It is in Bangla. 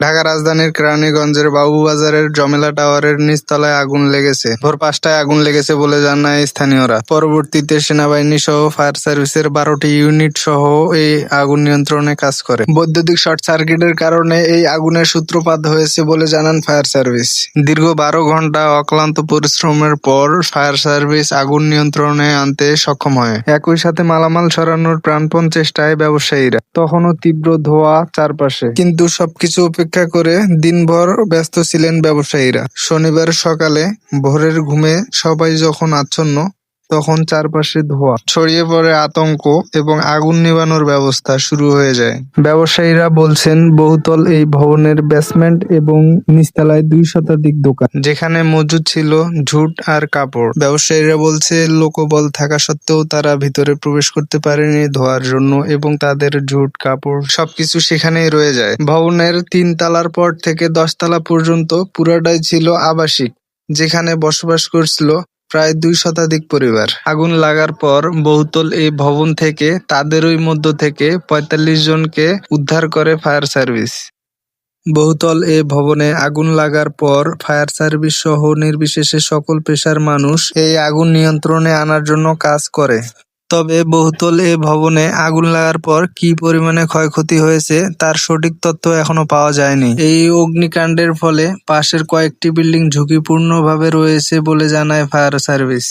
ঢাকা রাজধানীর কেরানীগঞ্জের বাবুবাজারের জমেলা টাওয়ারের নিচতলায় আগুন লেগেছে। ভোর ৫টায় আগুন লেগেছে বলে জানায় স্থানীয়রা। পরবর্তীতে সেনাবাহিনী সহ ফায়ার সার্ভিসের ১২টি ইউনিট সহ এই আগুন নিয়ন্ত্রণে কাজ করে। বৈদ্যুতিক শর্ট সার্কিটের কারণে এই আগুনের সূত্রপাত হয়েছে বলে জানান ফায়ার সার্ভিস। দীর্ঘ ১২ ঘন্টা অক্লান্ত পরিশ্রমের পর ফায়ার সার্ভিস আগুন নিয়ন্ত্রণে আনতে সক্ষম হয়। একই সাথে মালামাল সরানোর প্রাণপণ চেষ্টায় ব্যবসায়ীরা। তখনও তীব্র ধোঁয়া চারপাশে, কিন্তু সবকিছু উপেক্ষা করে দিনভর ব্যস্ত ছিলেন ব্যবসায়ীরা। শনিবার সকালে ভোরের ঘুমে সবাই যখন আচ্ছন্ন, তখন চারপাশে ধোঁয়া ছড়িয়ে পড়ে আতঙ্ক এবং আগুন নিভানোর ব্যবস্থা শুরু হয়ে যায়। ব্যবসায়ীরা বলছেন, বহুতল এই ভবনের বেসমেন্ট এবং নিচতলায় ২ শতাধিক দোকান, যেখানে মজুদ ছিল ঝুট আর কাপড়। ব্যবসায়ীরা বলছে, লোকবল থাকা সত্ত্বেও তারা ভিতরে প্রবেশ করতে পারেনি ধোঁয়ার জন্য এবং তাদের ঝুট কাপড় সবকিছু সেখানেই রয়ে যায়। ভবনের ৩ তলার পর থেকে ১০ তলা পর্যন্ত পুরাটাই ছিল আবাসিক, যেখানে বসবাস করছিল প্রায় ২ শতাধিক পরিবার। আগুন লাগার পর বহুতল এই ভবন থেকে তাদেরই মধ্য থেকে ৪৫ জনকে উদ্ধার করে ফায়ার সার্ভিস। বহুতল এ ভবনে আগুন লাগার পর ফায়ার সার্ভিস সহ নির্বিশেষে সকল পেশার মানুষ এই আগুন নিয়ন্ত্রণে আনার জন্য কাজ করে। তবে বহুতল এ ভবনে আগুন লাগার পর কী পরিমাণে ক্ষয়ক্ষতি হয়েছে তার সঠিক তথ্য এখনো পাওয়া যায়নি। এই অগ্নিকাণ্ডের ফলে পাশের কয়েকটি বিল্ডিং ঝুঁকিপূর্ণভাবে রয়েছে বলে জানায় ফায়ার সার্ভিস।